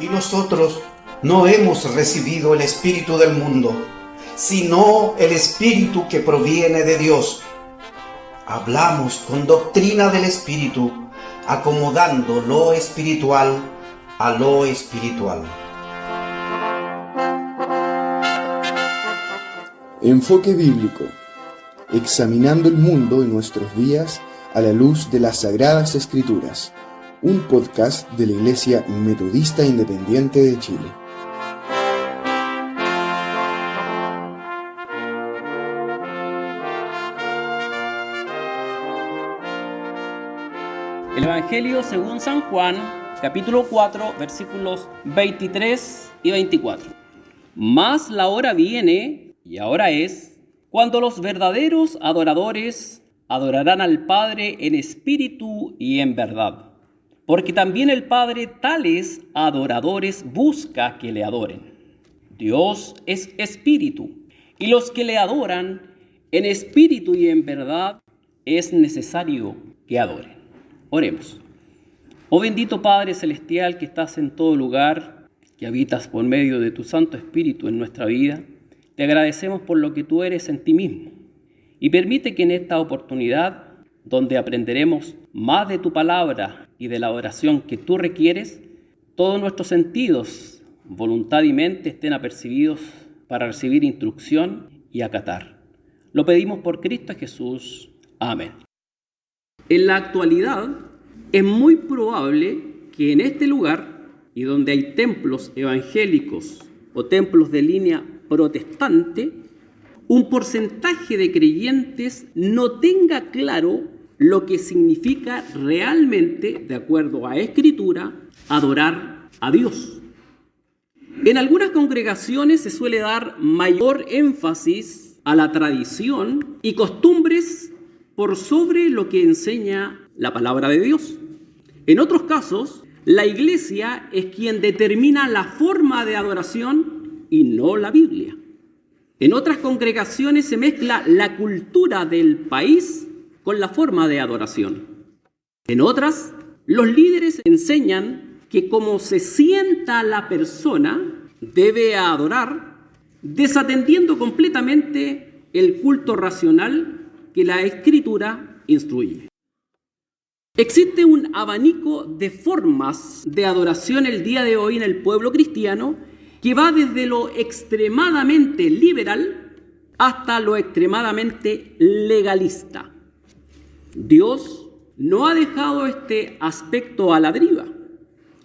Y nosotros no hemos recibido el espíritu del mundo, sino el espíritu que proviene de Dios. Hablamos con doctrina del espíritu, acomodando lo espiritual a lo espiritual. Enfoque bíblico. Examinando el mundo en nuestros días a la luz de las Sagradas Escrituras. Un podcast de la Iglesia Metodista Independiente de Chile. El Evangelio según San Juan, capítulo 4, versículos 23 y 24. Mas la hora viene, y ahora es, cuando los verdaderos adoradores adorarán al Padre en espíritu y en verdad. Porque también el Padre tales adoradores busca que le adoren. Dios es espíritu, y los que le adoran en espíritu y en verdad es necesario que adoren. Oremos. Oh bendito Padre Celestial que estás en todo lugar, que habitas por medio de tu Santo Espíritu en nuestra vida, te agradecemos por lo que tú eres en ti mismo. Y permite que en esta oportunidad, donde aprenderemos más de tu palabra y de la oración que tú requieres, todos nuestros sentidos, voluntad y mente estén apercibidos para recibir instrucción y acatar. Lo pedimos por Cristo Jesús. Amén. En la actualidad, es muy probable que en este lugar, y donde hay templos evangélicos o templos de línea protestante, un porcentaje de creyentes no tenga claro lo que significa realmente, de acuerdo a Escritura, adorar a Dios. En algunas congregaciones se suele dar mayor énfasis a la tradición y costumbres por sobre lo que enseña la palabra de Dios. En otros casos, la iglesia es quien determina la forma de adoración y no la Biblia. En otras congregaciones se mezcla la cultura del país con la forma de adoración. En otras, los líderes enseñan que como se sienta la persona, debe adorar, desatendiendo completamente el culto racional que la Escritura instruye. Existe un abanico de formas de adoración el día de hoy en el pueblo cristiano que va desde lo extremadamente liberal hasta lo extremadamente legalista. Dios no ha dejado este aspecto a la deriva.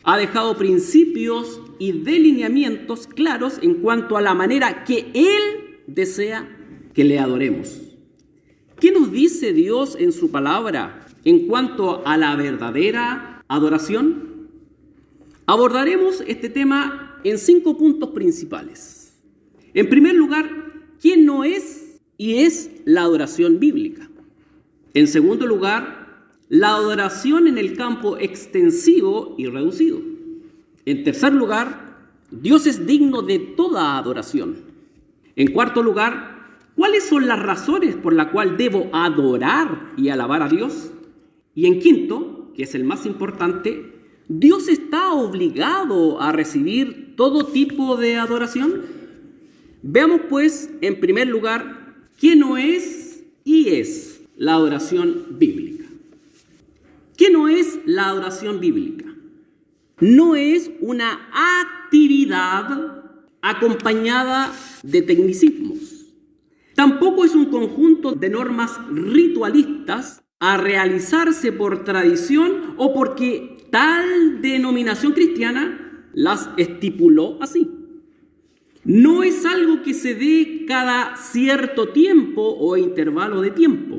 Ha dejado principios y delineamientos claros en cuanto a la manera que Él desea que le adoremos. ¿Qué nos dice Dios en su palabra en cuanto a la verdadera adoración? Abordaremos este tema en 5 puntos principales. En primer lugar, ¿qué no es y es la adoración bíblica? En segundo lugar, la adoración en el campo extensivo y reducido. En tercer lugar, Dios es digno de toda adoración. En cuarto lugar, ¿cuáles son las razones por las cuales debo adorar y alabar a Dios? Y en quinto, que es el más importante, ¿Dios está obligado a recibir todo tipo de adoración? Veamos pues, en primer lugar, ¿qué no es y es la adoración bíblica? ¿Qué no es la adoración bíblica? No es una actividad acompañada de tecnicismos. Tampoco es un conjunto de normas ritualistas a realizarse por tradición o porque tal denominación cristiana las estipuló así. No es algo que se dé cada cierto tiempo o intervalo de tiempo.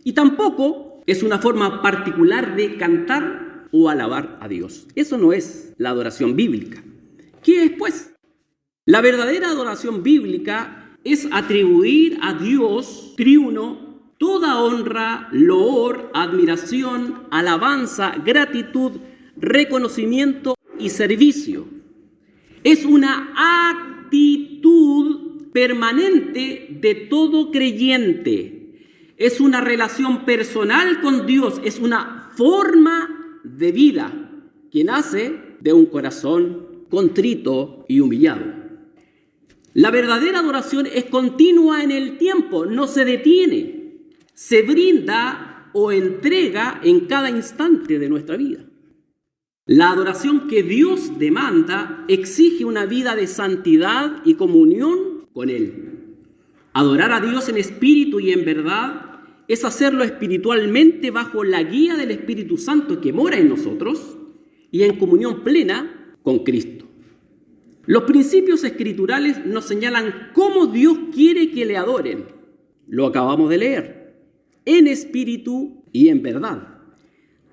Y tampoco es una forma particular de cantar o alabar a Dios. Eso no es la adoración bíblica. ¿Qué es, pues? La verdadera adoración bíblica es atribuir a Dios triuno toda honra, loor, admiración, alabanza, gratitud, reconocimiento y servicio. Es una actitud permanente de todo creyente. Es una relación personal con Dios, es una forma de vida que nace de un corazón contrito y humillado. La verdadera adoración es continua en el tiempo, no se detiene, se brinda o entrega en cada instante de nuestra vida. La adoración que Dios demanda exige una vida de santidad y comunión con Él. Adorar a Dios en espíritu y en verdad es hacerlo espiritualmente bajo la guía del Espíritu Santo que mora en nosotros y en comunión plena con Cristo. Los principios escriturales nos señalan cómo Dios quiere que le adoren. Lo acabamos de leer, en espíritu y en verdad.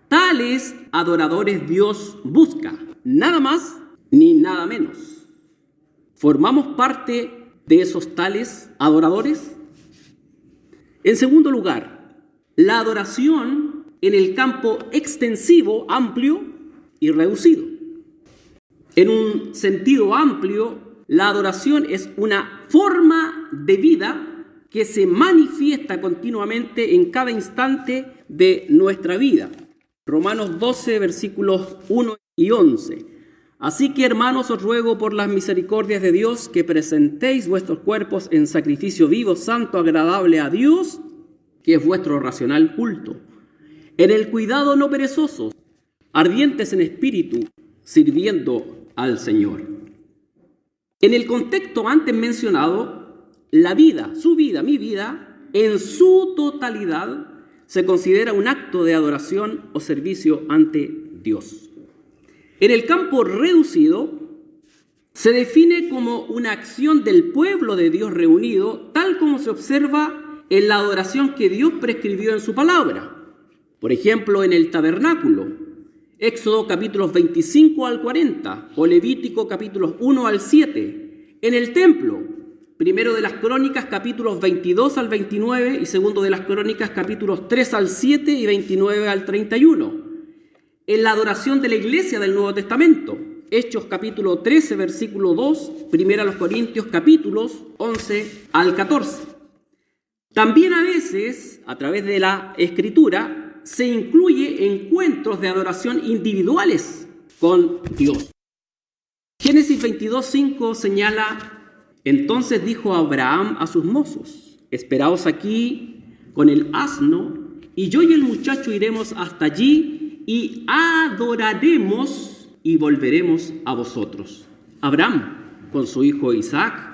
Tales adoradores Dios busca, nada más ni nada menos. ¿Formamos parte de esos tales adoradores? En segundo lugar, la adoración en el campo extensivo, amplio y reducido. En un sentido amplio, la adoración es una forma de vida que se manifiesta continuamente en cada instante de nuestra vida. Romanos 12, versículos 1 y 11. Así que, hermanos, os ruego por las misericordias de Dios que presentéis vuestros cuerpos en sacrificio vivo, santo, agradable a Dios, que es vuestro racional culto. En el cuidado no perezosos, ardientes en espíritu, sirviendo al Señor. En el contexto antes mencionado, la vida, su vida, mi vida, en su totalidad, se considera un acto de adoración o servicio ante Dios. En el campo reducido, se define como una acción del pueblo de Dios reunido, tal como se observa en la adoración que Dios prescribió en su palabra. Por ejemplo, en el tabernáculo, Éxodo capítulos 25 al 40, o Levítico capítulos 1 al 7. En el templo, Primero de las Crónicas, capítulos 22 al 29, y Segundo de las Crónicas, capítulos 3 al 7 y 29 al 31. En la adoración de la iglesia del Nuevo Testamento, Hechos capítulo 13, versículo 2, Primera a los Corintios, capítulos 11 al 14. También a veces, a través de la Escritura, se incluye encuentros de adoración individuales con Dios. Génesis 22:5 señala: entonces dijo Abraham a sus mozos: esperaos aquí con el asno, y yo y el muchacho iremos hasta allí y adoraremos y volveremos a vosotros. Abraham con su hijo Isaac.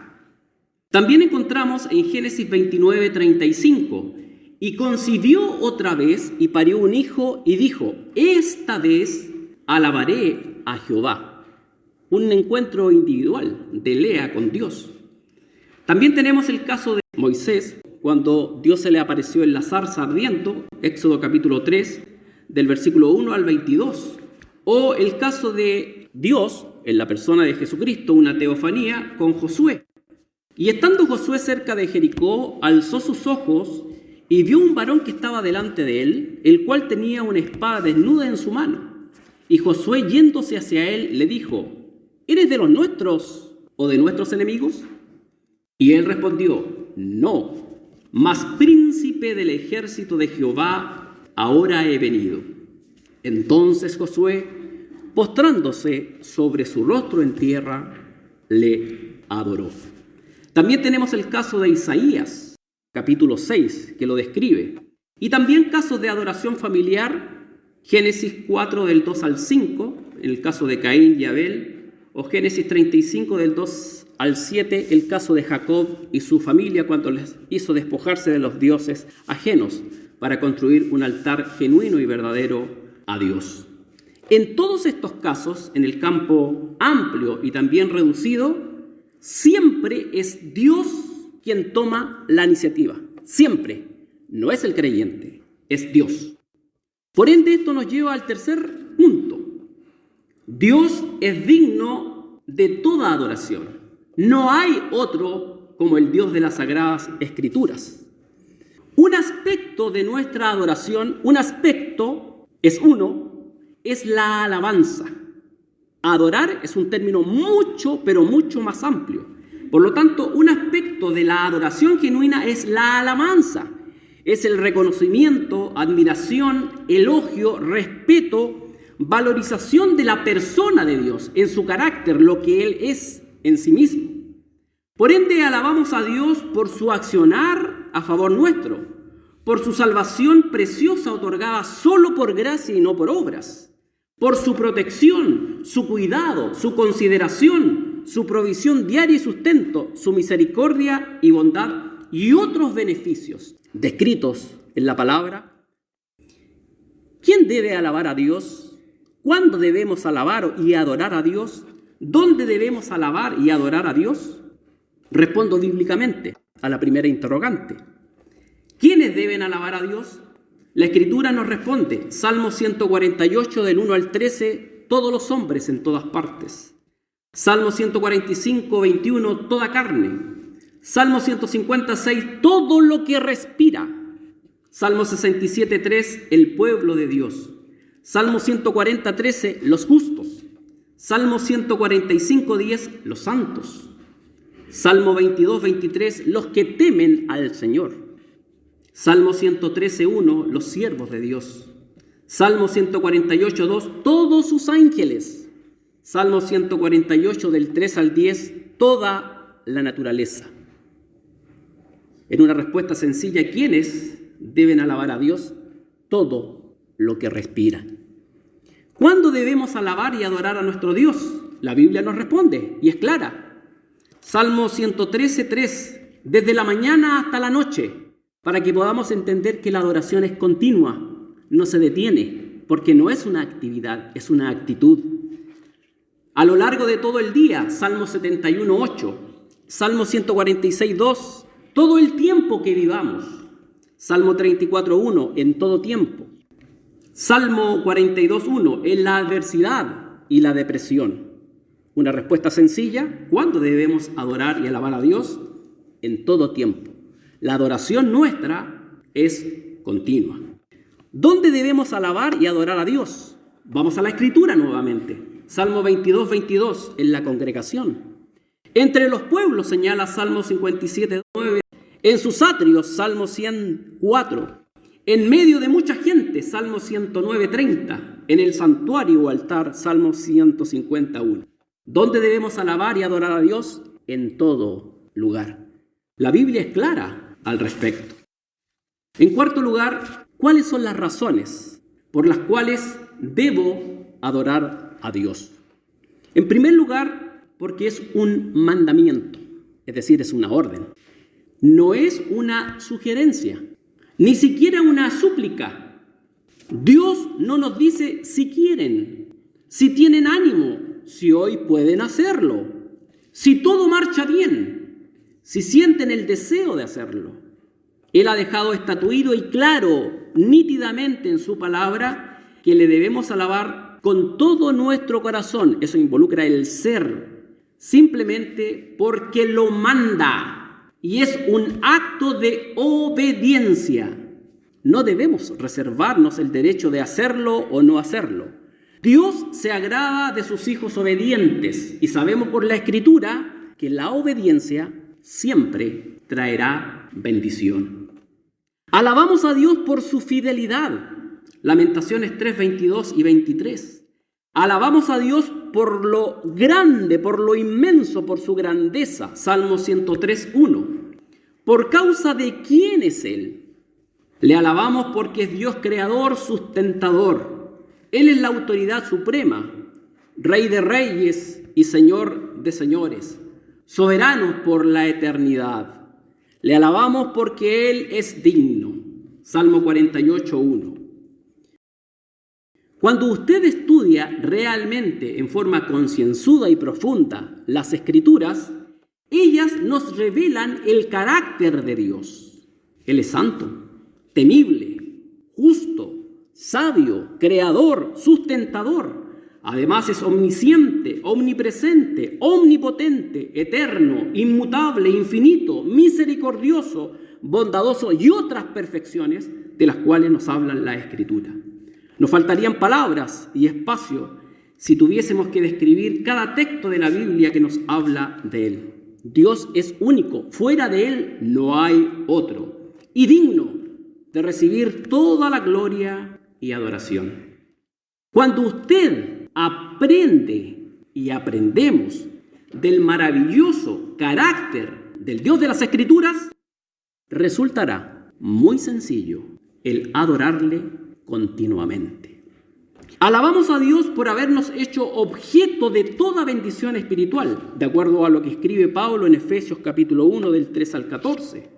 También encontramos en Génesis 29:35: y concibió otra vez y parió un hijo y dijo: esta vez alabaré a Jehová. Un encuentro individual de Lea con Dios. También tenemos el caso de Moisés, cuando Dios se le apareció en la zarza ardiendo, Éxodo capítulo 3, del versículo 1 al 22. O el caso de Dios, en la persona de Jesucristo, una teofanía con Josué. Y estando Josué cerca de Jericó, alzó sus ojos y vio un varón que estaba delante de él, el cual tenía una espada desnuda en su mano. Y Josué, yéndose hacia él, le dijo: ¿eres de los nuestros o de nuestros enemigos? Y él respondió: no, mas príncipe del ejército de Jehová ahora he venido. Entonces Josué, postrándose sobre su rostro en tierra, le adoró. También tenemos el caso de Isaías, capítulo 6, que lo describe. Y también casos de adoración familiar, Génesis 4 del 2 al 5, el caso de Caín y Abel, o Génesis 35 del 2 al 7, el caso de Jacob y su familia cuando les hizo despojarse de los dioses ajenos para construir un altar genuino y verdadero a Dios. En todos estos casos, en el campo amplio y también reducido, siempre es Dios quien toma la iniciativa. Siempre. No es el creyente, es Dios. Por ende, esto nos lleva al tercer punto. Dios es digno de toda adoración. No hay otro como el Dios de las Sagradas Escrituras. Un aspecto de nuestra adoración, es la alabanza. Adorar es un término mucho, pero mucho más amplio. Por lo tanto, un aspecto de la adoración genuina es la alabanza. Es el reconocimiento, admiración, elogio, respeto, valorización de la persona de Dios, en su carácter, lo que Él es en sí mismo. Por ende, alabamos a Dios por su accionar a favor nuestro, por su salvación preciosa otorgada solo por gracia y no por obras, por su protección, su cuidado, su consideración, su provisión diaria y sustento, su misericordia y bondad y otros beneficios descritos en la palabra. ¿Quién debe alabar a Dios? ¿Cuándo debemos alabar y adorar a Dios? ¿Dónde debemos alabar y adorar a Dios? Respondo bíblicamente a la primera interrogante. ¿Quiénes deben alabar a Dios? La Escritura nos responde, Salmo 148 del 1 al 13, todos los hombres en todas partes. Salmo 145, 21, toda carne. Salmo 156, todo lo que respira. Salmo 67, 3, el pueblo de Dios. Salmo 140, 13, los justos. Salmo 145, 10, los santos. Salmo 22, 23, los que temen al Señor. Salmo 113, 1, los siervos de Dios. Salmo 148, 2, todos sus ángeles. Salmo 148, del 3 al 10, toda la naturaleza. En una respuesta sencilla, ¿quiénes deben alabar a Dios? Todo lo que respira. ¿Cuándo debemos alabar y adorar a nuestro Dios? La Biblia nos responde y es clara. Salmo 113, 3, desde la mañana hasta la noche, para que podamos entender que la adoración es continua, no se detiene, porque no es una actividad, es una actitud. A lo largo de todo el día, Salmo 71, 8, Salmo 146, 2, todo el tiempo que vivamos. Salmo 34, 1, en todo tiempo. Salmo 42, 1, en la adversidad y la depresión. Una respuesta sencilla, ¿cuándo debemos adorar y alabar a Dios? En todo tiempo. La adoración nuestra es continua. ¿Dónde debemos alabar y adorar a Dios? Vamos a la Escritura nuevamente. Salmo 22, 22, en la congregación. Entre los pueblos, señala Salmo 57, 9. En sus atrios, Salmo 104. En medio de mucha gente, Salmo 109, 30. En el santuario o altar, Salmo 151. ¿Dónde debemos alabar y adorar a Dios? En todo lugar. La Biblia es clara al respecto. En cuarto lugar, ¿cuáles son las razones por las cuales debo adorar a Dios? En primer lugar, porque es un mandamiento, es decir, es una orden. No es una sugerencia, ni siquiera una súplica. Dios no nos dice si quieren, si tienen ánimo, si hoy pueden hacerlo, si todo marcha bien, si sienten el deseo de hacerlo. Él ha dejado estatuido y claro, nítidamente en su palabra, que le debemos alabar con todo nuestro corazón. Eso involucra el ser, simplemente porque lo manda. Y es un acto de obediencia. No debemos reservarnos el derecho de hacerlo o no hacerlo. Dios se agrada de sus hijos obedientes y sabemos por la Escritura que la obediencia siempre traerá bendición. Alabamos a Dios por su fidelidad. Lamentaciones 3, 22 y 23. Alabamos a Dios por lo grande, por lo inmenso, por su grandeza. Salmo 103, 1. ¿Por causa de quién es Él? Le alabamos porque es Dios creador, sustentador. Él es la autoridad suprema, Rey de reyes y Señor de señores, soberano por la eternidad. Le alabamos porque Él es digno. Salmo 48, 1. Cuando usted estudia realmente en forma concienzuda y profunda las Escrituras, ellas nos revelan el carácter de Dios. Él es santo, temible, justo, sabio, creador, sustentador. Además es omnisciente, omnipresente, omnipotente, eterno, inmutable, infinito, misericordioso, bondadoso y otras perfecciones de las cuales nos hablan la Escritura. Nos faltarían palabras y espacio si tuviésemos que describir cada texto de la Biblia que nos habla de Él. Dios es único, fuera de Él no hay otro, y digno de recibir toda la gloria y adoración. Cuando usted aprende y aprendemos del maravilloso carácter del Dios de las Escrituras, resultará muy sencillo el adorarle continuamente. Alabamos a Dios por habernos hecho objeto de toda bendición espiritual, de acuerdo a lo que escribe Pablo en Efesios capítulo 1 del 3 al 14.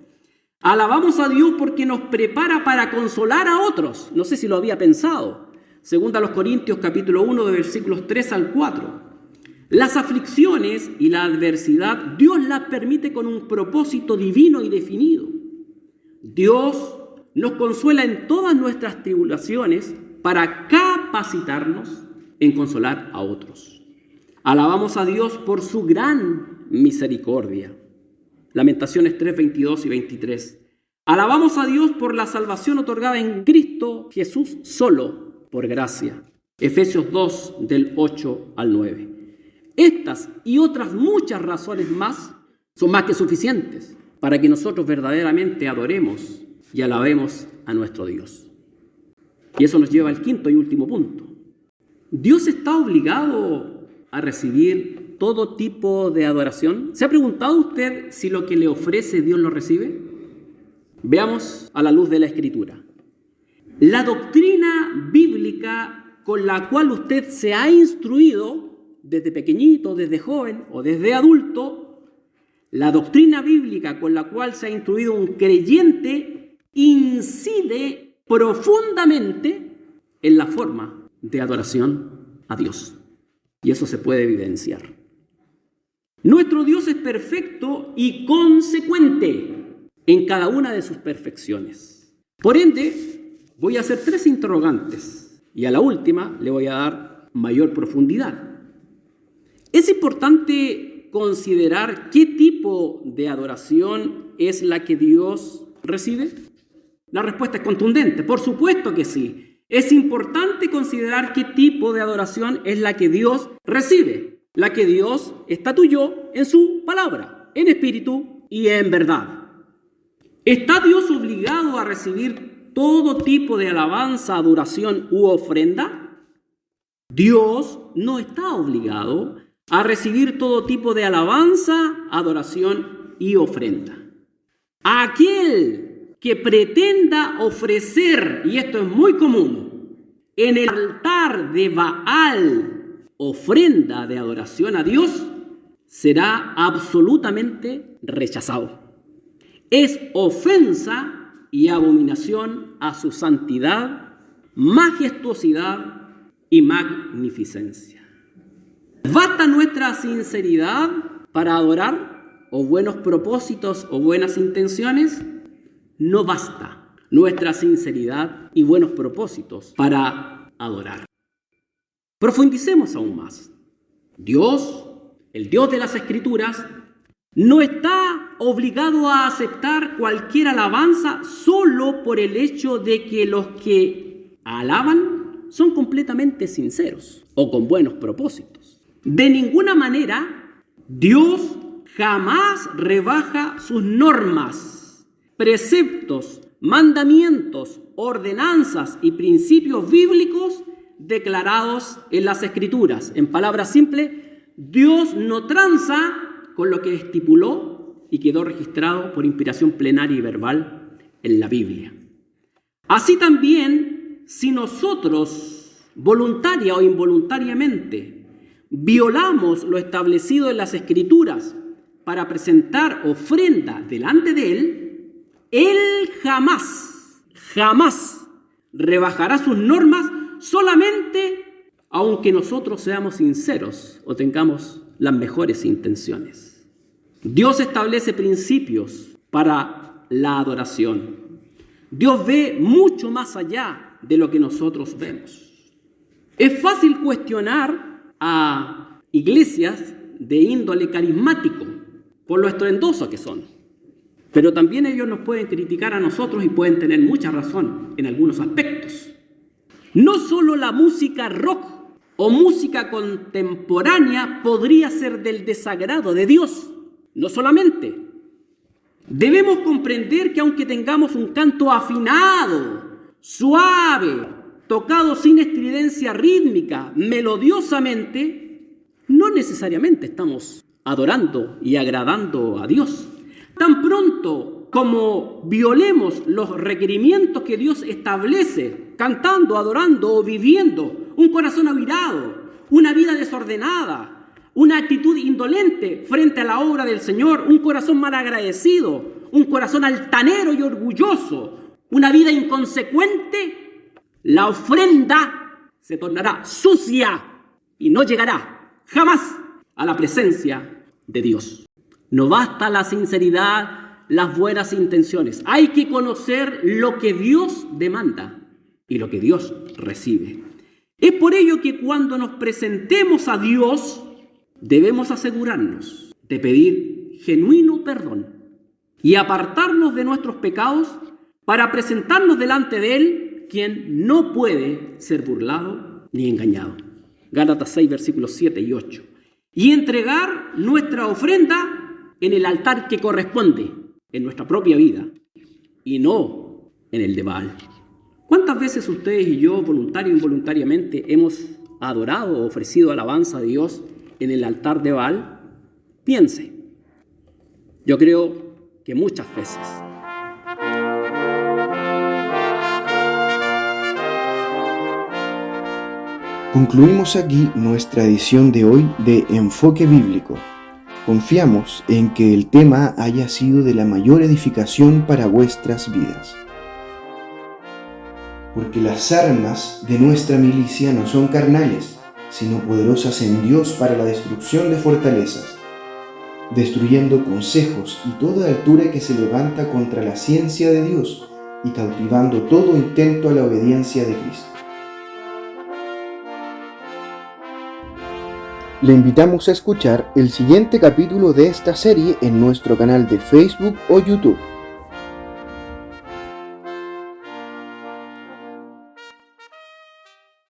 Alabamos a Dios porque nos prepara para consolar a otros. No sé si lo había pensado. Segunda a los Corintios capítulo 1 de versículos 3 al 4. Las aflicciones y la adversidad Dios las permite con un propósito divino y definido. Dios nos consuela en todas nuestras tribulaciones para capacitarnos en consolar a otros. Alabamos a Dios por su gran misericordia. Lamentaciones 3, 22 y 23. Alabamos a Dios por la salvación otorgada en Cristo Jesús solo, por gracia. Efesios 2, del 8 al 9. Estas y otras muchas razones más son más que suficientes para que nosotros verdaderamente adoremos y alabemos a nuestro Dios. Y eso nos lleva al quinto y último punto. ¿Dios está obligado a recibir todo tipo de adoración? ¿Se ha preguntado usted si lo que le ofrece Dios lo recibe? Veamos a la luz de la Escritura. La doctrina bíblica con la cual usted se ha instruido desde pequeñito, desde joven o desde adulto, la doctrina bíblica con la cual se ha instruido un creyente incide profundamente en la forma de adoración a Dios. Y eso se puede evidenciar. Nuestro Dios es perfecto y consecuente en cada una de sus perfecciones. Por ende, voy a hacer 3 interrogantes y a la última le voy a dar mayor profundidad. Es importante considerar qué tipo de adoración es la que Dios recibe. La respuesta es contundente, por supuesto que sí. Es importante considerar qué tipo de adoración es la que Dios recibe, la que Dios estatuó en su palabra, en espíritu y en verdad. ¿Está Dios obligado a recibir todo tipo de alabanza, adoración u ofrenda? Dios no está obligado a recibir todo tipo de alabanza, adoración y ofrenda. Aquel que pretenda ofrecer, y esto es muy común, en el altar de Baal ofrenda de adoración a Dios, será absolutamente rechazado. Es ofensa y abominación a su santidad, majestuosidad y magnificencia. ¿Basta nuestra sinceridad para adorar? ¿O buenos propósitos o buenas intenciones? No basta nuestra sinceridad y buenos propósitos para adorar. Profundicemos aún más. Dios, el Dios de las Escrituras, no está obligado a aceptar cualquier alabanza solo por el hecho de que los que alaban son completamente sinceros o con buenos propósitos. De ninguna manera, Dios jamás rebaja sus normas, preceptos, mandamientos, ordenanzas y principios bíblicos declarados en las Escrituras. En palabras simples, Dios no tranza con lo que estipuló y quedó registrado por inspiración plenaria y verbal en la Biblia. Así también, si nosotros, voluntaria o involuntariamente, violamos lo establecido en las Escrituras para presentar ofrenda delante de Él jamás rebajará sus normas solamente aunque nosotros seamos sinceros o tengamos las mejores intenciones. Dios establece principios para la adoración. Dios ve mucho más allá de lo que nosotros vemos. Es fácil cuestionar a iglesias de índole carismático por lo estruendosos que son. Pero también ellos nos pueden criticar a nosotros y pueden tener mucha razón en algunos aspectos. No solo la música rock o música contemporánea podría ser del desagrado de Dios. No solamente. Debemos comprender que aunque tengamos un canto afinado, suave, tocado sin estridencia rítmica, melodiosamente, no necesariamente estamos adorando y agradando a Dios. Tan pronto como violemos los requerimientos que Dios establece, cantando, adorando o viviendo un corazón avirado, una vida desordenada, una actitud indolente frente a la obra del Señor, un corazón malagradecido, un corazón altanero y orgulloso, una vida inconsecuente, la ofrenda se tornará sucia y no llegará jamás a la presencia de Dios. No basta la sinceridad, las buenas intenciones. Hay que conocer lo que Dios demanda y lo que Dios recibe. Es por ello que cuando nos presentemos a Dios, debemos asegurarnos de pedir genuino perdón y apartarnos de nuestros pecados para presentarnos delante de Él, quien no puede ser burlado ni engañado. Gálatas 6, versículos 7 y 8. Y entregar nuestra ofrenda en el altar que corresponde, en nuestra propia vida, y no en el de Baal. ¿Cuántas veces ustedes y yo, voluntario o involuntariamente, hemos adorado o ofrecido alabanza a Dios en el altar de Baal? Piense. Yo creo que muchas veces. Concluimos aquí nuestra edición de hoy de Enfoque Bíblico. Confiamos en que el tema haya sido de la mayor edificación para vuestras vidas. Porque las armas de nuestra milicia no son carnales, sino poderosas en Dios para la destrucción de fortalezas, destruyendo consejos y toda altura que se levanta contra la ciencia de Dios y cautivando todo intento a la obediencia de Cristo. Le invitamos a escuchar el siguiente capítulo de esta serie en nuestro canal de Facebook o YouTube.